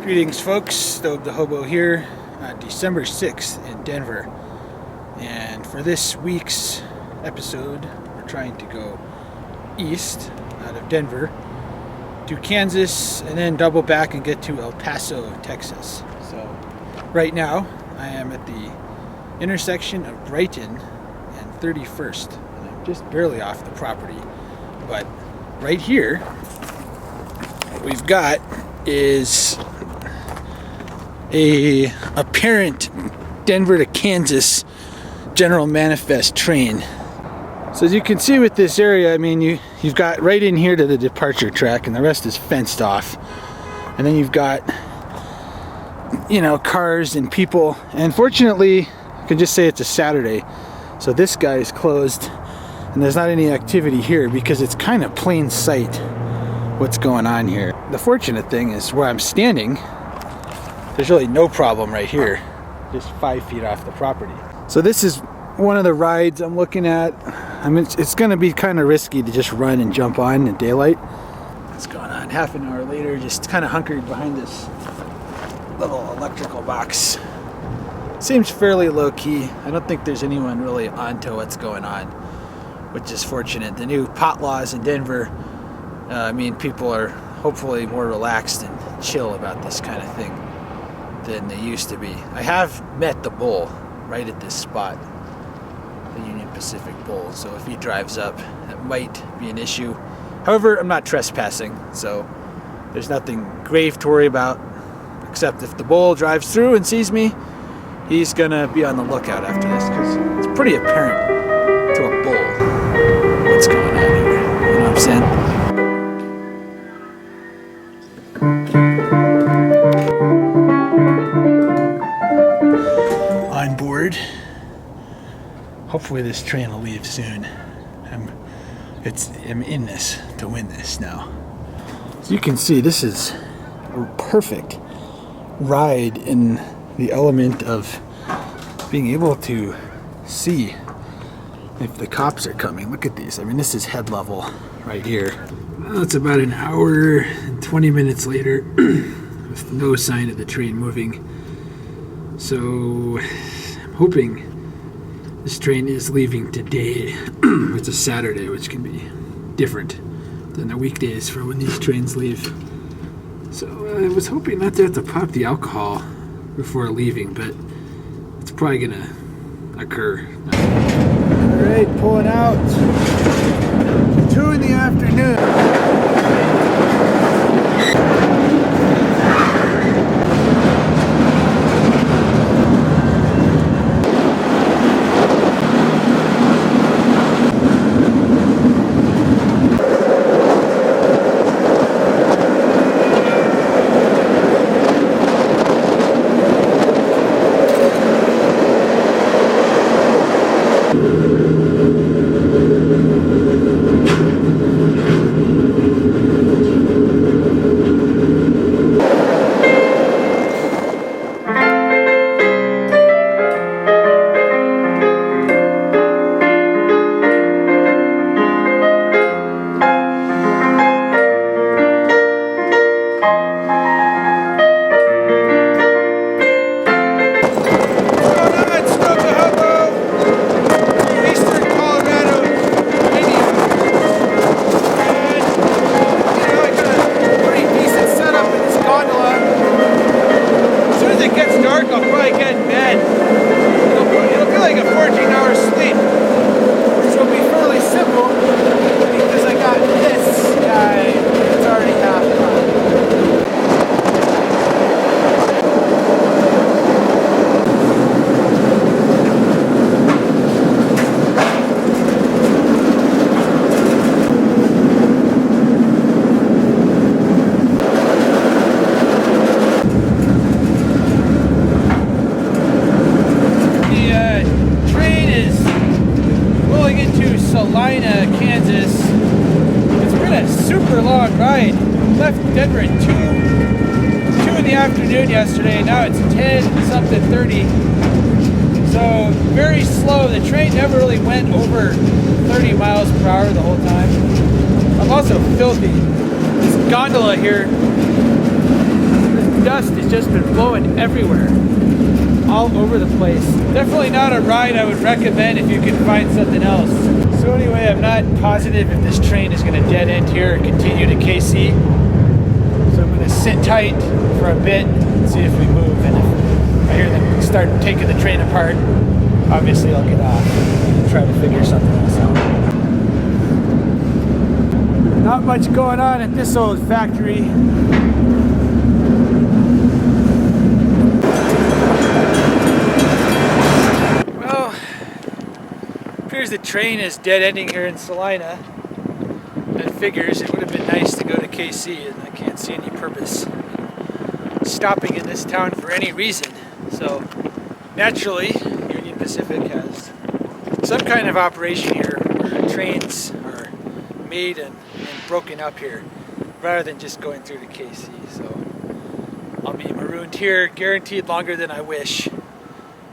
Greetings folks, Stobe the Hobo here on December 6th in Denver. And for this week's episode, we're trying to go east out of Denver to Kansas and then double back and get to El Paso, Texas. So right now I am at the intersection of Brighton and 31st. And I'm just barely off the property. But right here, what we've got is a apparent Denver to Kansas general manifest train. So as you can see with this area, I mean, you've got right in here to the departure track and the rest is fenced off. And then you've got, you know, cars and people. And fortunately, I can just say it's a Saturday. So this guy is closed and there's not any activity here because it's kind of plain sight what's going on here. The fortunate thing is where I'm standing, there's really no problem right here, just 5 feet off the property. So this is one of the rides I'm looking at. I mean, it's going to be kind of risky to just run and jump on in daylight. What's going on? Half an hour later, just kind of hunkered behind this little electrical box. Seems fairly low key. I don't think there's anyone really onto what's going on, which is fortunate. The new pot laws in Denver mean people are hopefully more relaxed and chill about this kind of thing than they used to be. I have met the bull right at this spot, the Union Pacific bull, so if he drives up, that might be an issue. However, I'm not trespassing, so there's nothing grave to worry about, except if the bull drives through and sees me, he's gonna be on the lookout after this, because it's pretty apparent to a bull what's going on here, you know what I'm saying? On board. Hopefully this train will leave soon. I'm in this to win this now. So you can see this is a perfect ride in the element of being able to see if the cops are coming. Look at these. I mean, this is head level right here. Well, it's about an hour and 20 minutes later with no sign of the train moving. So I'm hoping this train is leaving today. It's a Saturday, which can be different than the weekdays for when these trains leave. So I was hoping not to have to pop the alcohol before leaving, but it's probably gonna occur. All right, pulling out. 2 in the afternoon. Salina, Kansas. It's been a super long ride. Left Denver at 2 in the afternoon yesterday. Now it's 10-something-30. So very slow. The train never really went over 30 miles per hour the whole time. I'm also filthy. This gondola here dust has just been blowing everywhere, all over the place. Definitely not a ride I would recommend if you can find something else. So anyway, I'm not positive if this train is going to dead end here or continue to KC. So I'm going to sit tight for a bit and see if we move. And if I hear them start taking the train apart, obviously I'll get off and try to figure something else out. Not much going on at this old factory. Well, appears the train is dead ending here in Salina. That figures it would have been nice to go to KC, and I can't see any purpose in stopping in this town for any reason. So naturally, Union Pacific has some kind of operation here where trains are made and broken up here rather than just going through to KC. So I'll be marooned here, guaranteed longer than I wish,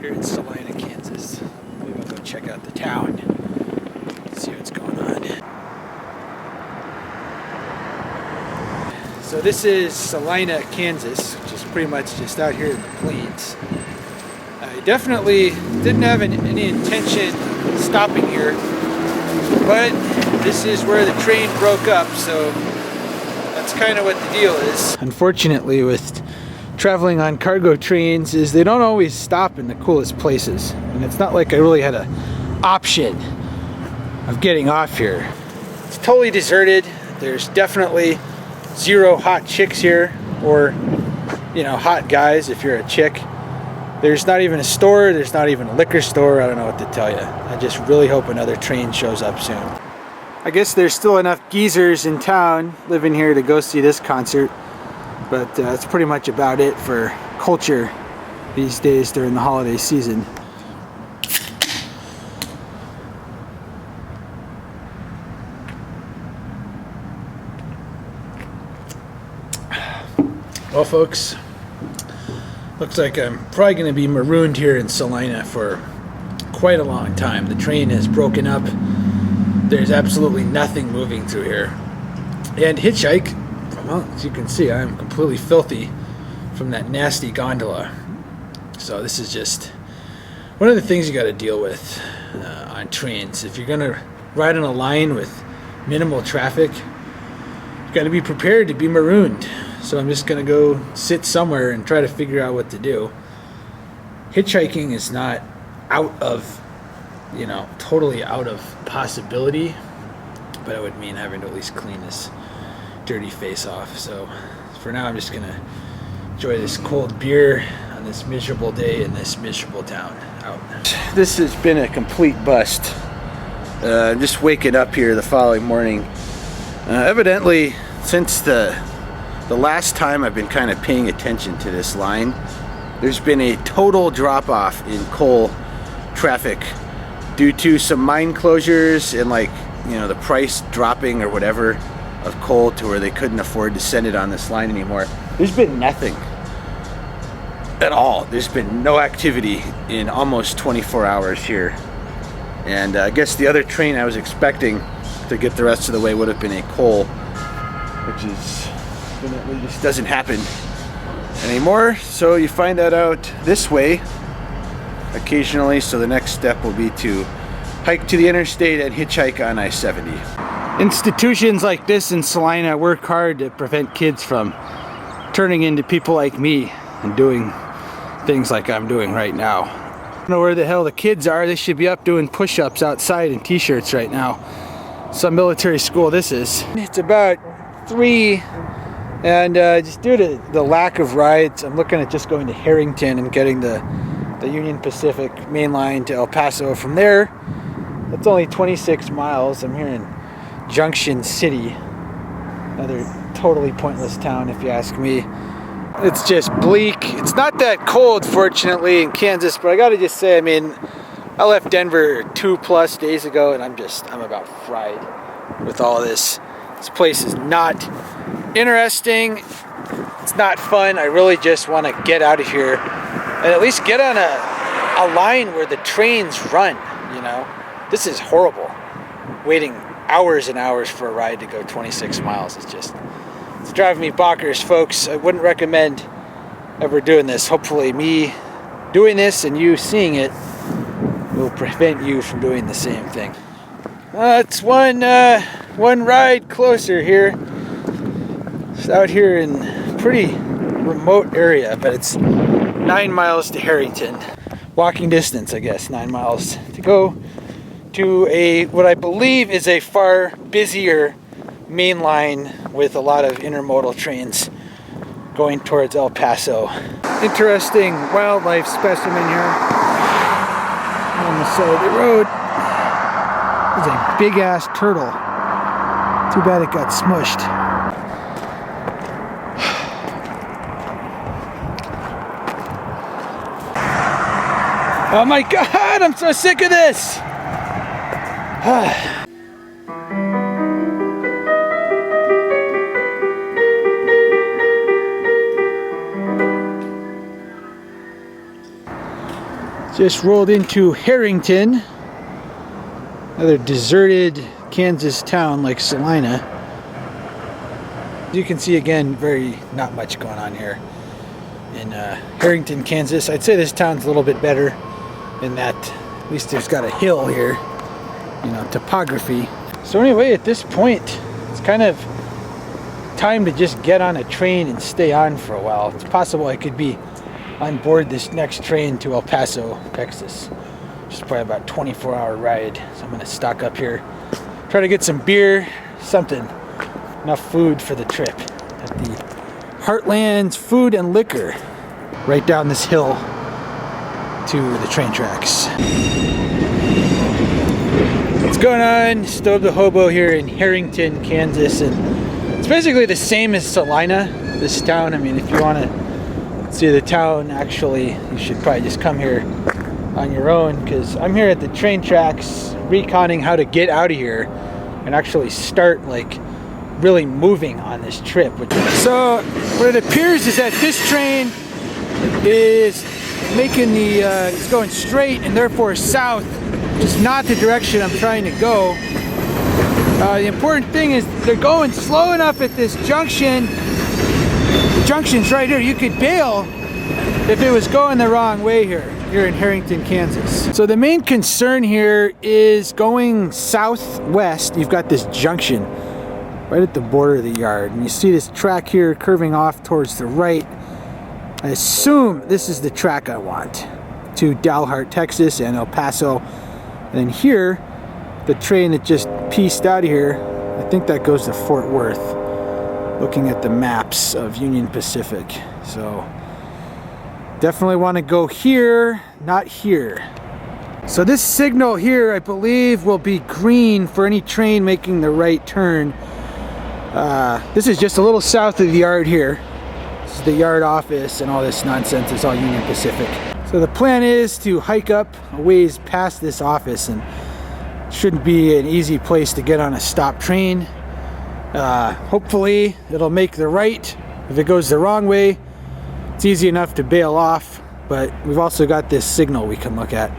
here in Salina, Kansas. Maybe I'll go check out the town, see what's going on. So this is Salina, Kansas, which is pretty much just out here in the plains. I definitely didn't have any intention of stopping here, but this is where the train broke up, so that's kind of what the deal is. Unfortunately, with traveling on cargo trains, is they don't always stop in the coolest places, and it's not like I really had an option of getting off here. It's totally deserted. There's definitely zero hot chicks here, or you know, hot guys if you're a chick. There's not even a store, there's not even a liquor store. I don't know what to tell you. I just really hope another train shows up soon. I guess there's still enough geezers in town living here to go see this concert, but that's pretty much about it for culture these days during the holiday season. Well, folks, looks like I'm probably going to be marooned here in Salina for quite a long time. The train has broken up. There's absolutely nothing moving through here. And hitchhike, well, as you can see, I'm completely filthy from that nasty gondola. So this is just one of the things you got to deal with on trains. If you're going to ride on a line with minimal traffic, you got to be prepared to be marooned. So I'm just going to go sit somewhere and try to figure out what to do. Hitchhiking is not out of, you know, totally out of possibility, but it would mean having to at least clean this dirty face off. So for now, I'm just going to enjoy this cold beer on this miserable day in this miserable town. Out. This has been a complete bust. I'm just waking up here the following morning. Evidently, since the last time I've been kind of paying attention to this line, there's been a total drop-off in coal traffic due to some mine closures and, like, you know, the price dropping or whatever of coal to where they couldn't afford to send it on this line anymore. There's been nothing at all. There's been no activity in almost 24 hours here. And I guess the other train I was expecting to get the rest of the way would have been a coal, which is definitely just doesn't happen anymore. So you find that out this way occasionally. So the next step will be to hike to the interstate and hitchhike on I-70. Institutions like this in Salina work hard to prevent kids from turning into people like me and doing things like I'm doing right now. I don't know where the hell the kids are. They should be up doing push-ups outside in t-shirts right now. Some military school this is. It's about 3, and just due to the lack of rides, I'm looking at just going to Herington and getting the Union Pacific main line to El Paso. From there, that's only 26 miles. I'm here in Junction City, another totally pointless town if you ask me. It's just bleak. It's not that cold, fortunately, in Kansas, but I gotta just say, I mean, I left Denver 2+ days ago, and I'm about fried with all this. This place is not interesting. It's not fun. I really just want to get out of here and at least get on a line where the trains run, you know. This is horrible. Waiting hours and hours for a ride to go 26 miles. It's driving me bonkers, folks. I wouldn't recommend ever doing this. Hopefully me doing this and you seeing it will prevent you from doing the same thing. It's one ride closer here. It's out here in a pretty remote area, but it's 9 miles to Herington. Walking distance, I guess, 9 miles to go to what I believe is a far busier main line with a lot of intermodal trains going towards El Paso. Interesting wildlife specimen here on the side of the road. There's a big ass turtle. Too bad it got smushed. Oh my God, I'm so sick of this! Just rolled into Herington, another deserted Kansas town like Salina. As you can see, again, not much going on here in Herington, Kansas. I'd say this town's a little bit better in that at least there's got a hill here, you know, topography. So anyway, at this point, it's kind of time to just get on a train and stay on for a while. It's possible I could be on board this next train to El Paso, Texas. Just probably about a 24-hour ride. So I'm gonna stock up here, try to get some beer, something, enough food for the trip at the Heartland's Food and Liquor, right down this hill to the train tracks. What's going on? Stobe the Hobo here in Herington, Kansas, and it's basically the same as Salina, this town. I mean, if you want to see the town, actually, you should probably just come here on your own, because I'm here at the train tracks reconning how to get out of here and actually start like really moving on this trip. So what it appears is that this train is making it's going straight and therefore south, which is not the direction I'm trying to go. The important thing is they're going slow enough at this junction. The junction's right here. You could bail if it was going the wrong way here in Herington, Kansas. So the main concern here is going southwest. You've got this junction right at the border of the yard, and you see this track here curving off towards the right. I assume this is the track I want to Dalhart, Texas and El Paso. And then here, the train that just pieced out of here, I think that goes to Fort Worth, looking at the maps of Union Pacific. So definitely want to go here, not here. So this signal here, I believe, will be green for any train making the right turn. This is just a little south of the yard here. This is the yard office, and all this nonsense is all Union Pacific. So the plan is to hike up a ways past this office, and shouldn't be an easy place to get on a stop train. Hopefully it'll make the right. If it goes the wrong way, it's easy enough to bail off, but we've also got this signal we can look at.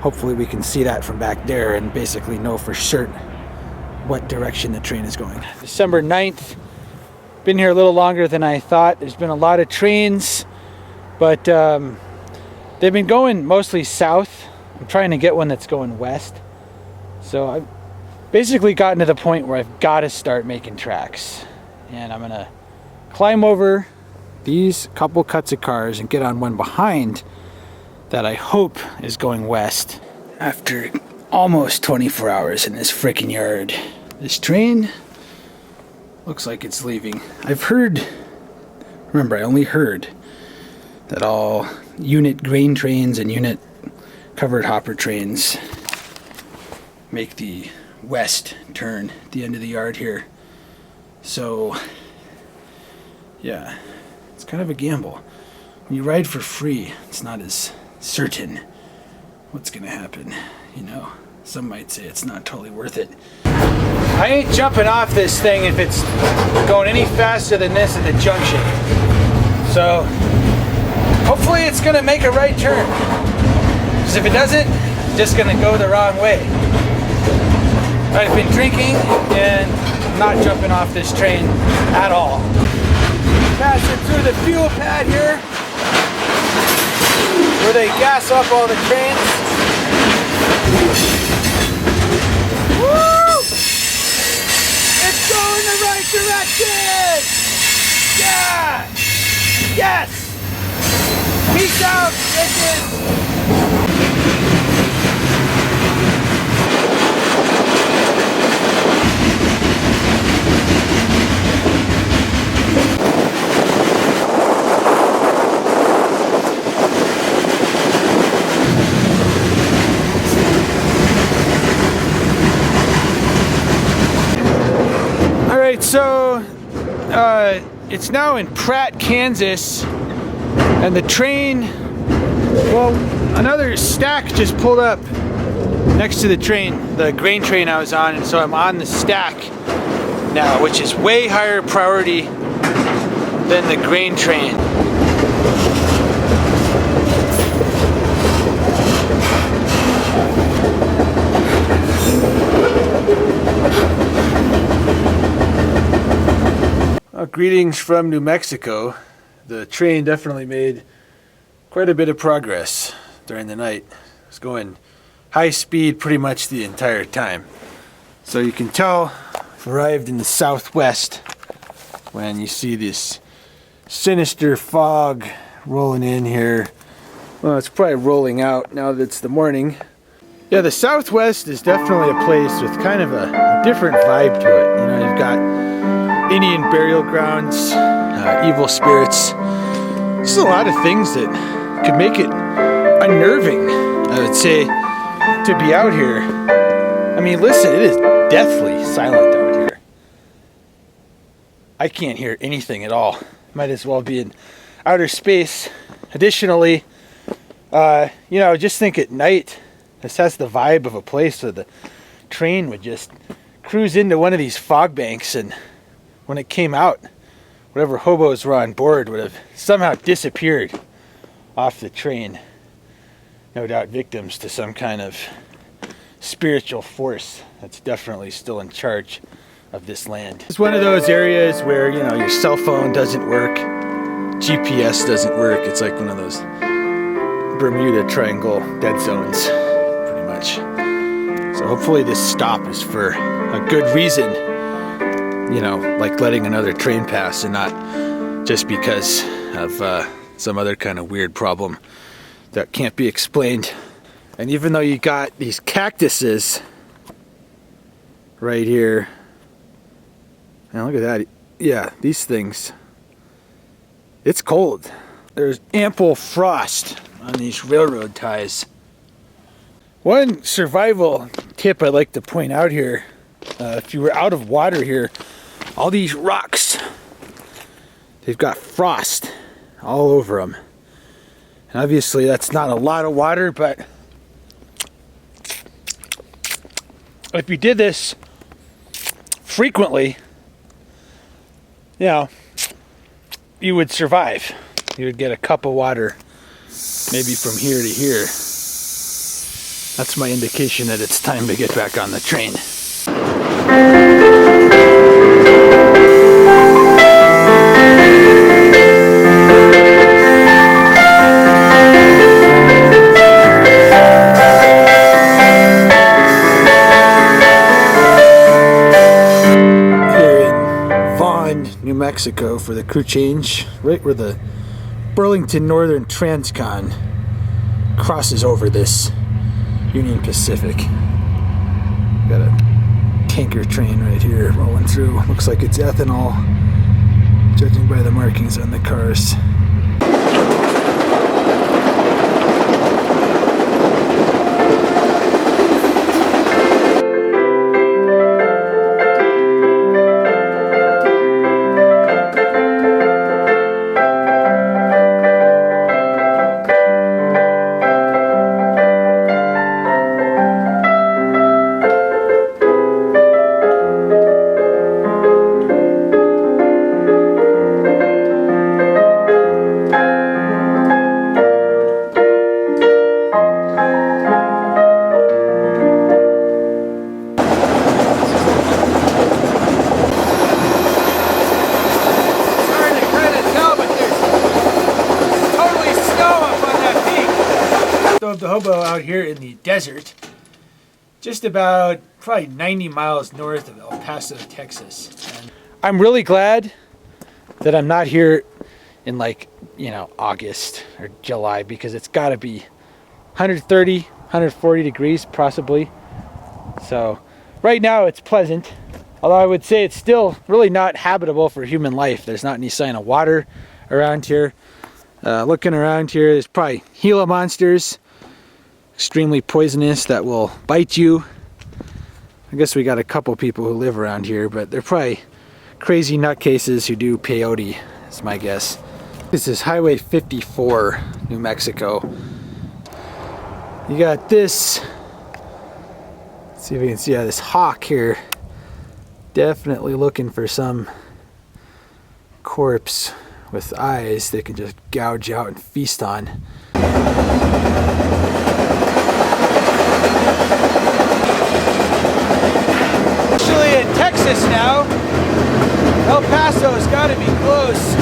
Hopefully we can see that from back there and basically know for certain what direction the train is going. December 9th, been here a little longer than I thought. There's been a lot of trains, but they've been going mostly south. I'm trying to get one that's going west. So I've basically gotten to the point where I've got to start making tracks. And I'm gonna climb over these couple cuts of cars and get on one behind that I hope is going west. After almost 24 hours in this freaking yard, this train looks like it's leaving. I've heard, remember, I only heard that all unit grain trains and unit covered hopper trains make the west turn at the end of the yard here. So yeah, it's kind of a gamble. When you ride for free, it's not as certain what's gonna happen, you know. Some might say it's not totally worth it. I ain't jumping off this thing if it's going any faster than this at the junction. So hopefully it's gonna make a right turn, because if it doesn't, it's just gonna go the wrong way. I've been drinking and not jumping off this train at all. Passing through the fuel pad here. where they gas up all the trains. Woo! It's going the right direction! Yeah! Yes! Peace out, bitches! Alright, so it's now in Pratt, Kansas, and the train, well, another stack just pulled up next to the train, the grain train I was on, and so I'm on the stack now, which is way higher priority than the grain train. Greetings from New Mexico. The train definitely made quite a bit of progress during the night. It was going high speed pretty much the entire time. So you can tell I've arrived in the southwest when you see this sinister fog rolling in here. Well, it's probably rolling out now that it's the morning. Yeah, the southwest is definitely a place with kind of a different vibe to it. You know, you've got Indian burial grounds, evil spirits. There's a lot of things that could make it unnerving, I would say, to be out here. I mean, listen, it is deathly silent out here. I can't hear anything at all. Might as well be in outer space. Additionally, you know, just think at night, this has the vibe of a place where the train would just cruise into one of these fog banks, and when it came out, whatever hobos were on board would have somehow disappeared off the train. No doubt victims to some kind of spiritual force that's definitely still in charge of this land. It's one of those areas where, you know, your cell phone doesn't work, GPS doesn't work. It's like one of those Bermuda Triangle dead zones, pretty much. So hopefully this stop is for a good reason. You know, like letting another train pass and not just because of some other kind of weird problem that can't be explained. And even though you got these cactuses right here, now look at that. Yeah, these things, it's cold. There's ample frost on these railroad ties. One survival tip I'd like to point out here, if you were out of water here, all these rocks, they've got frost all over them. And obviously that's not a lot of water, but if you did this frequently, you know, you would survive. You would get a cup of water maybe from here to here. That's my indication that it's time to get back on the train. New Mexico for the crew change, right where the Burlington Northern Transcon crosses over this Union Pacific. Got a tanker train right here rolling through. Looks like it's ethanol, judging by the markings on the cars. Hobo out here in the desert, just about probably 90 miles north of El Paso, Texas. And I'm really glad that I'm not here in, like, you know, August or July, because it's got to be 130, 140 degrees possibly. So right now it's pleasant, although I would say it's still really not habitable for human life. There's not any sign of water around here. Looking around here, there's probably Gila monsters, extremely poisonous, that will bite you. I guess we got a couple people who live around here, but they're probably crazy nutcases who do peyote, is my guess. This is Highway 54, New Mexico. You got this, let's see if we can see, this hawk here. Definitely looking for some corpse with eyes they can just gouge out and feast on. Actually in Texas now. El Paso has got to be close.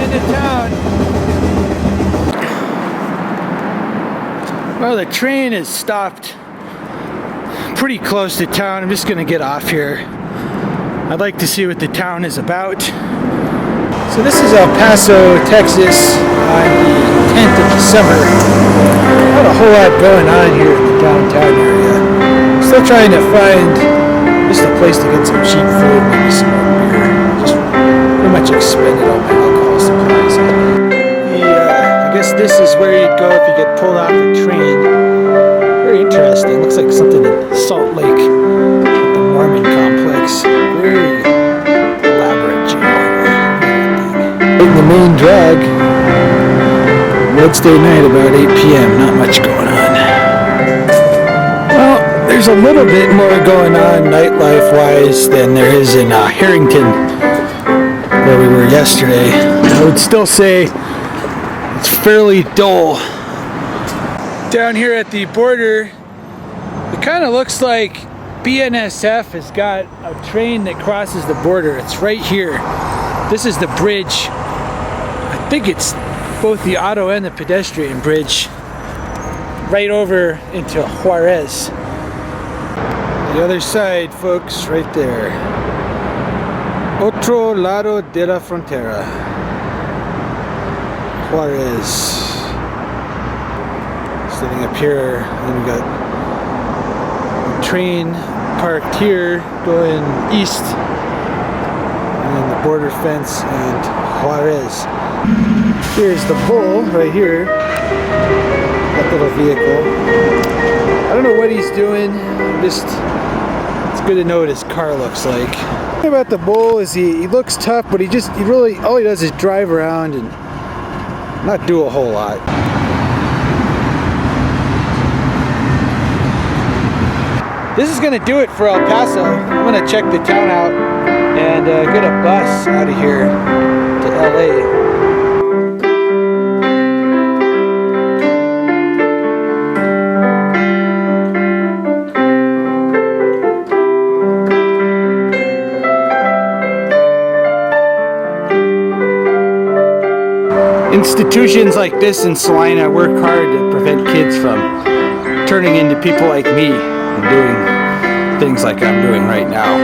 Into town. Well, the train is stopped pretty close to town. I'm just gonna get off here. I'd like to see what the town is about. So this is El Paso, Texas on the 10th of December. Not a whole lot going on here in the downtown area. Still trying to find just a place to get some cheap food, maybe some more beer. Just pretty much expended all my alcohol supplies. I guess this is where you'd go if you get pulled off the train. Very interesting. Looks like something in Salt Lake at the Mormon complex. Very elaborate jail here. In the main drag, Wednesday night about 8 p.m. Not much going on. Well, there's a little bit more going on nightlife-wise than there is in Herington, where we were yesterday. I would still say it's fairly dull. Down here at the border, it kind of looks like BNSF has got a train that crosses the border. It's right here. This is the bridge. I think it's both the auto and the pedestrian bridge right over into Juarez. The other side, folks, right there. Otro lado de la frontera. Juarez. Sitting up here, and then we got a train parked here going east, and then the border fence and Juarez. Here's the pole right here, that little vehicle. I don't know what he's doing, it's good to know what his car looks like. The thing about the bull is he looks tough, but he really, all he does is drive around and not do a whole lot. This is going to do it for El Paso. I'm going to check the town out and get a bus out of here to LA. Institutions like this in Salina work hard to prevent kids from turning into people like me and doing things like I'm doing right now.